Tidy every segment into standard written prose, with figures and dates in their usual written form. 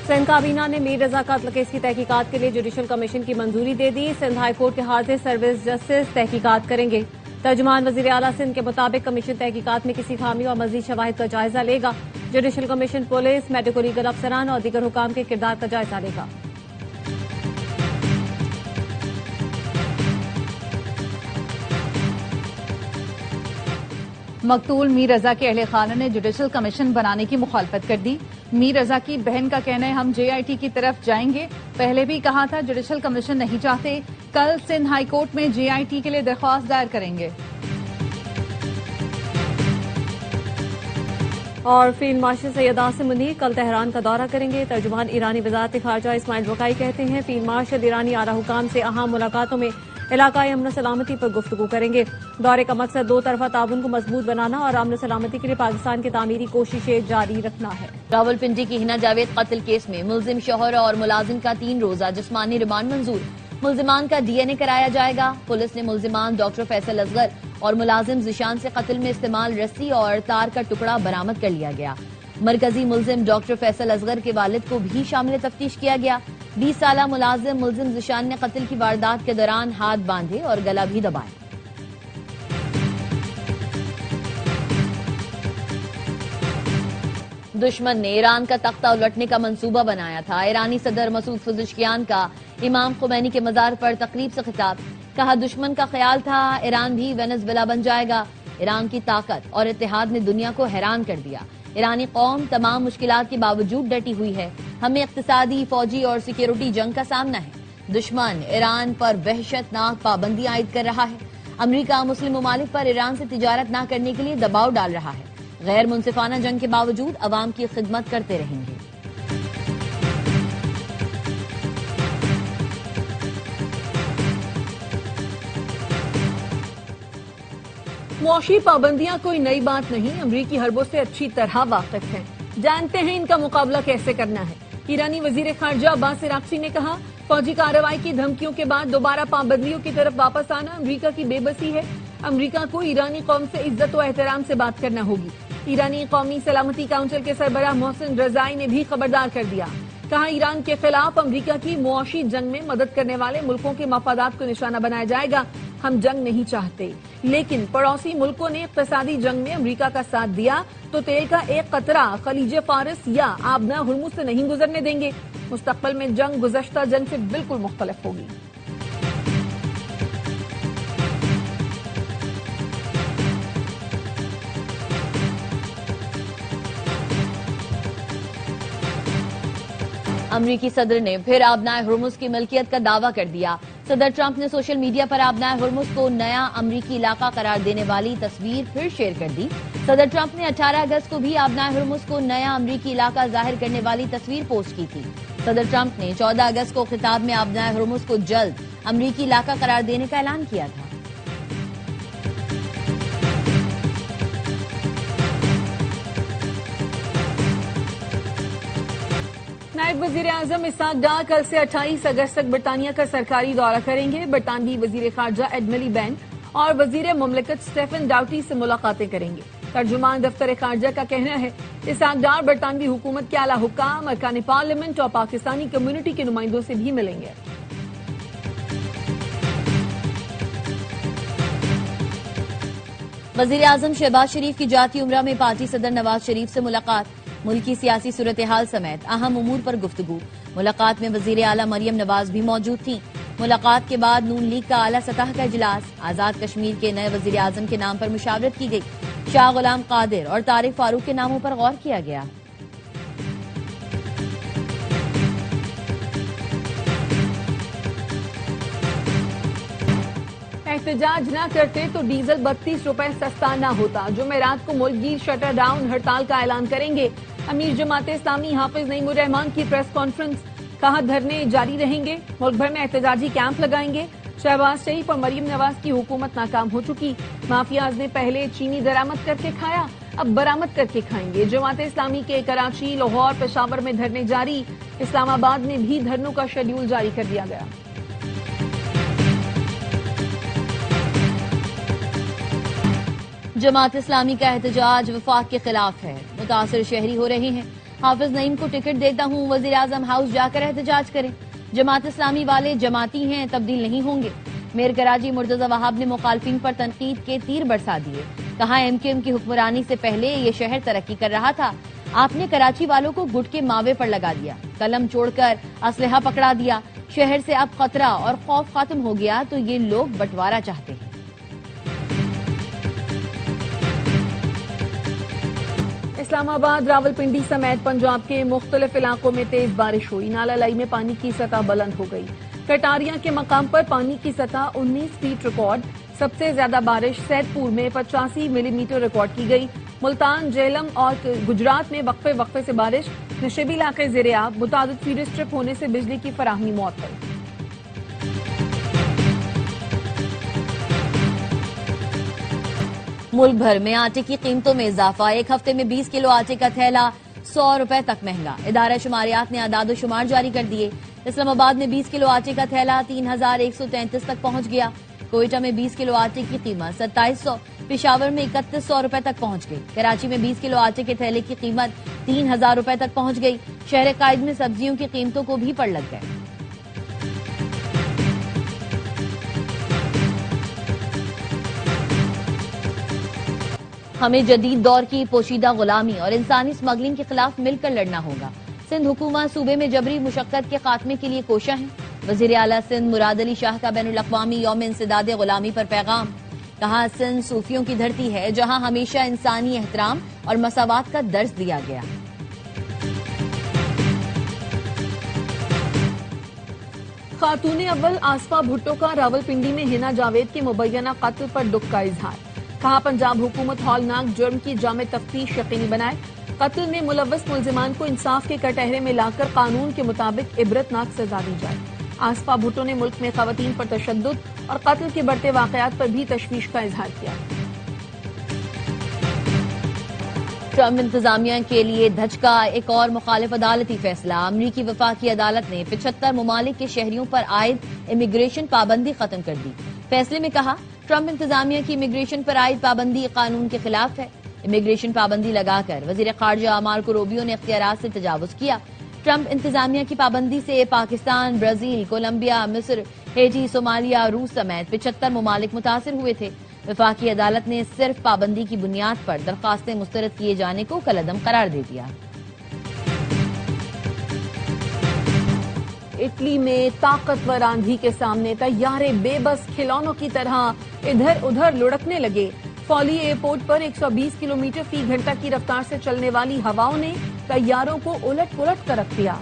سندھ کابینہ نے میر رضا قتل کیس کی تحقیقات کے لیے جوڈیشل کمیشن کی منظوری دے دی۔ سندھ ہائی کورٹ کے حاضر سروس جسٹس تحقیقات کریں گے۔ ترجمان وزیر اعلیٰ سندھ کے مطابق کمیشن تحقیقات میں کسی خامی اور مزید شواہد کا جائزہ لے گا۔ Judicial commission police, medico legal افسران اور دیگر حکام کے کردار کا جائزہ لے گا۔ مقتول میر رضا کے اہل خانہ نے جوڈیشل کمیشن بنانے کی مخالفت کر دی۔ میر رضا کی بہن کا کہنا ہے ہم JIT کی طرف جائیں گے، پہلے بھی کہا تھا جوڈیشل کمیشن نہیں چاہتے، کل سندھ ہائی کورٹ میں JIT کے لیے درخواست دائر کریں گے۔ اور فیلڈ مارشل سید عاصم منیر کل تہران کا دورہ کریں گے۔ ترجمان ایرانی وزارت خارجہ اسماعیل وقائی کہتے ہیں فیلڈ مارشل ایرانی اعلیٰ حکام سے اہم ملاقاتوں میں علاقائی امن و سلامتی پر گفتگو کریں گے۔ دورے کا مقصد دو طرفہ تعاون کو مضبوط بنانا اور امن و سلامتی کے لیے پاکستان کی تعمیری کوششیں جاری رکھنا ہے۔ راولپنڈی کی ہنا جاوید قتل کیس میں ملزم شوہر اور ملازم کا 3 روزہ جسمانی ریمانڈ منظور۔ ملزمان کا DNA کرایا جائے گا۔ پولیس نے ملزمان ڈاکٹر فیصل اصغر اور ملازم ذیشان سے قتل میں استعمال رسی اور تار کا ٹکڑا برآمد کر لیا گیا۔ مرکزی ملزم ڈاکٹر فیصل اصغر کے والد کو بھی شامل تفتیش کیا گیا۔ 20 سالہ ملزم ذیشان نے قتل کی واردات کے دوران ہاتھ باندھے اور گلا بھی دبایا۔ دشمن نے ایران کا تختہ الٹنے کا منصوبہ بنایا تھا۔ ایرانی صدر مسعود پزشکیان کا امام خمینی کے مزار پر تقریب سے خطاب، کہا دشمن کا خیال تھا ایران بھی وینزویلا بن جائے گا۔ ایران کی طاقت اور اتحاد نے دنیا کو حیران کر دیا۔ ایرانی قوم تمام مشکلات کے باوجود ڈٹی ہوئی ہے۔ ہمیں اقتصادی، فوجی اور سیکیورٹی جنگ کا سامنا ہے۔ دشمن ایران پر وحشت ناک پابندی عائد کر رہا ہے۔ امریکہ مسلم ممالک پر ایران سے تجارت نہ کرنے کے لیے دباؤ ڈال رہا ہے۔ غیر منصفانہ جنگ کے باوجود عوام کی خدمت کرتے رہیں گے۔ معاشی پابندیاں کوئی نئی بات نہیں، امریکی حربوں سے اچھی طرح واقف ہیں، جانتے ہیں ان کا مقابلہ کیسے کرنا ہے۔ ایرانی وزیر خارجہ عباس عراقچی نے کہا فوجی کارروائی کی دھمکیوں کے بعد دوبارہ پابندیوں کی طرف واپس آنا امریکہ کی بے بسی ہے۔ امریکہ کو ایرانی قوم سے عزت و احترام سے بات کرنا ہوگی۔ ایرانی قومی سلامتی کونسل کے سربراہ محسن رضائی نے بھی خبردار کر دیا، کہا ایران کے خلاف امریکہ کی معاشی جنگ میں مدد کرنے والے ملکوں کے مفادات کو نشانہ بنایا جائے گا۔ ہم جنگ نہیں چاہتے، لیکن پڑوسی ملکوں نے اقتصادی جنگ میں امریکہ کا ساتھ دیا تو تیل کا ایک قطرہ خلیج فارس یا آبنا ہرمز سے نہیں گزرنے دیں گے۔ مستقبل میں جنگ گزشتہ جنگ سے بالکل مختلف ہوگی۔ امریکی صدر نے پھر آبنائے ہرمز کی ملکیت کا دعویٰ کر دیا۔ صدر ٹرمپ نے سوشل میڈیا پر آبنائے ہرمز کو نیا امریکی علاقہ قرار دینے والی تصویر پھر شیئر کر دی۔ صدر ٹرمپ نے 18 اگست کو بھی آبنائے ہرمز کو نیا امریکی علاقہ ظاہر کرنے والی تصویر پوسٹ کی تھی۔ صدر ٹرمپ نے 14 اگست کو خطاب میں آبنائے ہرمز کو جلد امریکی علاقہ قرار دینے کا اعلان کیا تھا۔ نائب وزیر اعظم اسحاق ڈار کل سے 28 اگست تک برطانیہ کا سرکاری دورہ کریں گے۔ برطانوی وزیر خارجہ ایڈ ملی بین اور وزیر مملکت سٹیفن ڈاؤٹی سے ملاقاتیں کریں گے۔ ترجمان دفتر خارجہ کا کہنا ہے اسحاق ڈار برطانوی حکومت کے اعلیٰ حکام، ارکان پارلیمنٹ اور پاکستانی کمیونٹی کے نمائندوں سے بھی ملیں گے۔ وزیر اعظم شہباز شریف کی جاتی عمرہ میں پارٹی صدر نواز شریف سے ملاقات، ملکی سیاسی صورتحال سمیت اہم امور پر گفتگو۔ ملاقات میں وزیر اعلیٰ مریم نواز بھی موجود تھیں۔ ملاقات کے بعد نون لیگ کا اعلیٰ سطح کا اجلاس، آزاد کشمیر کے نئے وزیر اعظم کے نام پر مشاورت کی گئی۔ شاہ غلام قادر اور طارق فاروق کے ناموں پر غور کیا گیا۔ احتجاج نہ کرتے تو ڈیزل 32 روپے سستا نہ ہوتا۔ جمعرات کو ملک گیر شٹر ڈاؤن ہڑتال کا اعلان کریں گے۔ امیر جماعت اسلامی حافظ نعیم الرحمان کی پریس کانفرنس، کہا دھرنے جاری رہیں گے، ملک بھر میں احتجاجی کیمپ لگائیں گے۔ شہباز شریف اور مریم نواز کی حکومت ناکام ہو چکی، مافیاز نے پہلے چینی درآمد کر کے کھایا، اب برآمد کر کے کھائیں گے۔ جماعت اسلامی کے کراچی، لاہور، پشاور میں دھرنے جاری، اسلام آباد میں بھی دھرنوں کا شیڈول جاری کر دیا گیا۔ جماعت اسلامی کا احتجاج وفاق کے خلاف ہے، متاثر شہری ہو رہے ہیں۔ حافظ نعیم کو ٹکٹ دیتا ہوں، وزیر اعظم ہاؤس جا کر احتجاج کریں۔ جماعت اسلامی والے جماعتی ہیں، تبدیل نہیں ہوں گے۔ میئر کراچی مرتضی وہاب نے مخالفین پر تنقید کے تیر برسا دیے، کہا ایم کیو ایم کی حکمرانی سے پہلے یہ شہر ترقی کر رہا تھا، آپ نے کراچی والوں کو گٹ کے ماوے پر لگا دیا، قلم چھوڑ کر اسلحہ پکڑا دیا، شہر سے اب خطرہ اور خوف ختم ہو گیا تو یہ لوگ بٹوارہ چاہتے ہیں۔ اسلام آباد، راولپنڈی سمیت پنجاب کے مختلف علاقوں میں تیز بارش ہوئی، نالا لائی میں پانی کی سطح بلند ہو گئی۔ کٹاریاں کے مقام پر پانی کی سطح 19 فیٹ ریکارڈ، سب سے زیادہ بارش سید پور میں 85 ملی میٹر ریکارڈ کی گئی۔ ملتان، جہلم اور گجرات میں وقفے وقفے سے بارش، نشیبی علاقے زیر آب، متعدد فیڈر اسٹرپ ہونے سے بجلی کی فراہمی معطل۔ ملک بھر میں آٹے کی قیمتوں میں اضافہ، ایک ہفتے میں 20 کلو آٹے کا تھیلا 100 روپے تک مہنگا۔ ادارہ شماریات نے اعداد و شمار جاری کر دیے۔ اسلام آباد میں 20 کلو آٹے کا تھیلا 3133 تک پہنچ گیا۔ کوئٹہ میں 20 کلو آٹے کی قیمت 2700، پشاور میں 3100 روپے تک پہنچ گئی۔ کراچی میں 20 کلو آٹے کے تھیلے کی قیمت 3000 روپے تک پہنچ گئی۔ شہر قائد میں سبزیوں کی قیمتوں کو بھی پڑ لگ گئے۔ ہمیں جدید دور کی پوشیدہ غلامی اور انسانی اسمگلنگ کے خلاف مل کر لڑنا ہوگا۔ سندھ حکومت صوبے میں جبری مشقت کے خاتمے کے لیے کوشاں ہے۔ وزیر اعلیٰ سندھ مراد علی شاہ کا بین الاقوامی یوم انسداد غلامی پر پیغام، کہا سندھ صوفیوں کی دھرتی ہے جہاں ہمیشہ انسانی احترام اور مساوات کا درس دیا گیا۔ خاتون اول آصفہ بھٹو کا راولپنڈی میں ہنا جاوید کے مبینہ قتل پر دکھ کا اظہار، کہا پنجاب حکومت ہولناک جرم کی جامع تفتیش یقینی بنائے، قتل میں ملوث ملزمان کو انصاف کے کٹہرے میں لا کر قانون کے مطابق عبرتناک سزا دی جائے۔ آصفہ بھٹو نے ملک میں خواتین پر تشدد اور قتل کے بڑھتے واقعات پر بھی تشویش کا اظہار کیا۔ ٹرمپ انتظامیہ کے لیے دھچکا، ایک اور مخالف عدالتی فیصلہ، امریکی وفاقی عدالت نے 75 ممالک کے شہریوں پر عائد امیگریشن پابندی ختم کر دی۔ فیصلے میں کہا ٹرمپ انتظامیہ کی امیگریشن پر عائد پابندی قانون کے خلاف ہے۔ امیگریشن پابندی لگا کر وزیر خارجہ مارکو روبیو نے اختیارات سے تجاوز کیا۔ ٹرمپ انتظامیہ کی پابندی سے پاکستان، برازیل، کولمبیا، مصر، ہیٹی، صومالیہ، روس سمیت 75 ممالک متاثر ہوئے تھے۔ وفاقی عدالت نے صرف پابندی کی بنیاد پر درخواستیں مسترد کیے جانے کو کالعدم قرار دے دیا۔ اٹلی میں طاقتور آندھی کے سامنے طیارے بے بس کھلونوں کی طرح ادھر ادھر لڑکنے لگے۔ فولی ایئرپورٹ پر 120 کلومیٹر فی گھنٹہ کی رفتار سے چلنے والی ہواؤں نے طیاروں کو الٹ پلٹ کر رکھ دیا۔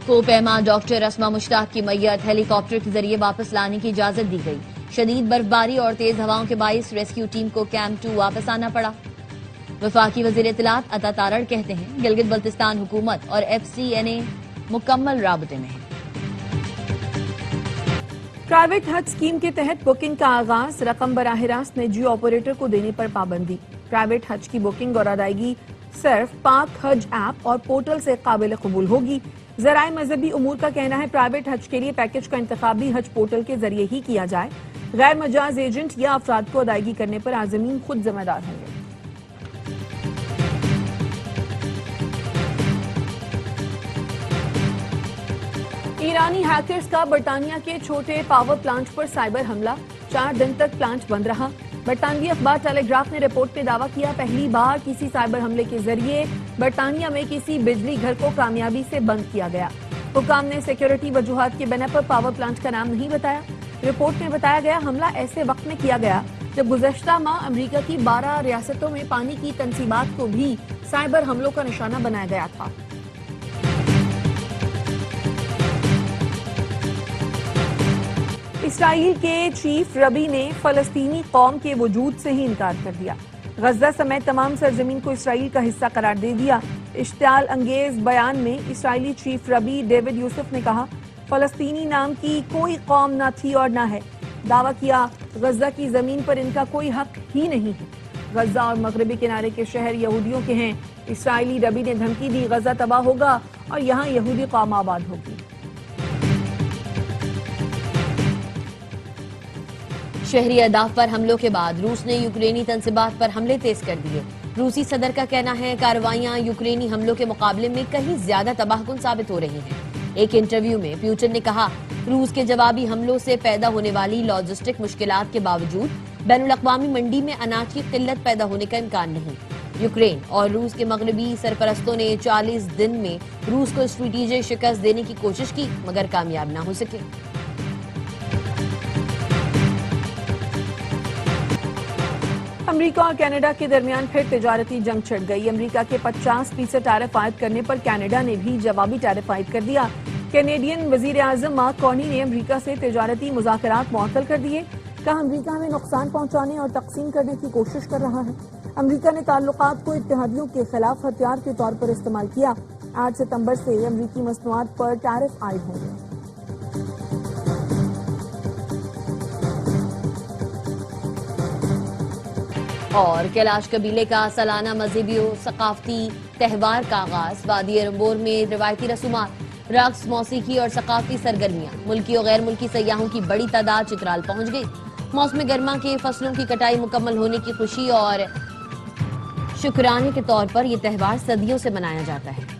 کو پیما ڈاکٹر اسما مشتاق کی میت ہیلی کاپٹر کے ذریعے واپس لانے کی اجازت دی گئی۔ شدید برفباری اور تیز ہواؤں کے باعث ریسکیو ٹیم کو کیمپ 2 واپس آنا پڑا۔ وفاقی وزیر اطلاعات عطا تارڑ کہتے ہیں گلگت بلتستان حکومت اور FCNA مکمل رابطے میں ہے۔ پرائیویٹ حج اسکیم کے تحت بکنگ کا آغاز، رقم براہ راست نجی آپریٹر کو دینے پر پابندی۔ پرائیویٹ حج کی بکنگ اور ادائیگی صرف پاک حج ایپ اور پورٹل سے قابل قبول ہوگی۔ ذرائع مذہبی امور کا کہنا ہے پرائیویٹ حج کے لیے پیکج کا انتخاب بھی حج پورٹل کے ذریعے ہی کیا جائے۔ غیر مجاز ایجنٹ یا افراد کو ادائیگی کرنے پر عازمین خود ذمہ دار ہوں گے۔ ایرانی ہیکرز کا برطانیہ کے چھوٹے پاور پلانٹ پر سائبر حملہ، 4 دن تک پلانٹ بند رہا۔ برطانوی اخبار ٹیلی گراف نے رپورٹ میں دعویٰ کیا پہلی بار کسی سائبر حملے کے ذریعے برطانیہ میں کسی بجلی گھر کو کامیابی سے بند کیا گیا۔ حکام نے سیکیورٹی وجوہات کے بنا پر پاور پلانٹ کا نام نہیں بتایا۔ رپورٹ میں بتایا گیا حملہ ایسے وقت میں کیا گیا جب گزشتہ ماہ امریکہ کی 12 ریاستوں میں پانی کی تنصیبات کو بھی سائبر حملوں کا نشانہ بنایا گیا تھا۔ اسرائیل کے چیف ربی نے فلسطینی قوم کے وجود سے ہی انکار کر دیا۔ غزہ سمیت تمام سرزمین کو اسرائیل کا حصہ قرار دے دیا۔ اشتعال انگیز بیان میں اسرائیلی چیف ربی ڈیوڈ یوسف نے کہا فلسطینی نام کی کوئی قوم نہ تھی اور نہ ہے۔ دعویٰ کیا غزہ کی زمین پر ان کا کوئی حق ہی نہیں ہے۔ غزہ اور مغربی کنارے کے شہر یہودیوں کے ہیں۔ اسرائیلی ربی نے دھمکی دی غزہ تباہ ہوگا اور یہاں یہودی قوم آباد ہوگی۔ شہری اہداف پر حملوں کے بعد روس نے یوکرینی تنصیبات پر حملے تیز کر دیے۔ روسی صدر کا کہنا ہے کارروائیاں یوکرینی حملوں کے مقابلے میں کہیں زیادہ تباہ کن ثابت ہو رہی ہیں۔ ایک انٹرویو میں پیوٹن نے کہا روس کے جوابی حملوں سے پیدا ہونے والی لاجسٹک مشکلات کے باوجود بین الاقوامی منڈی میں اناج کی قلت پیدا ہونے کا امکان نہیں۔ یوکرین اور روس کے مغربی سرپرستوں نے 40 دن میں روس کو اسٹریٹجک شکست دینے کی کوشش کی مگر کامیاب نہ ہو سکے۔ امریکہ اور کینیڈا کے درمیان پھر تجارتی جنگ چھڑ گئی۔ امریکہ کے 50% ٹیرف عائد کرنے پر کینیڈا نے بھی جوابی ٹیرف عائد کر دیا۔ کینیڈین وزیر اعظم مارک کارنی نے امریکہ سے تجارتی مذاکرات معطل کر دیے۔ کہا امریکہ ہمیں نقصان پہنچانے اور تقسیم کرنے کی کوشش کر رہا ہے۔ امریکہ نے تعلقات کو اتحادیوں کے خلاف ہتھیار کے طور پر استعمال کیا۔ 8 ستمبر سے امریکی مصنوعات پر ٹیرف عائد ہوں گے۔ اور کیلاش قبیلے کا سالانہ مذہبی و ثقافتی تہوار کا آغاز۔ وادی ارمبور میں روایتی رسومات، رقص، موسیقی اور ثقافتی سرگرمیاں۔ ملکی اور غیر ملکی سیاحوں کی بڑی تعداد چترال پہنچ گئی۔ موسم گرما کے فصلوں کی کٹائی مکمل ہونے کی خوشی اور شکرانے کے طور پر یہ تہوار صدیوں سے منایا جاتا ہے۔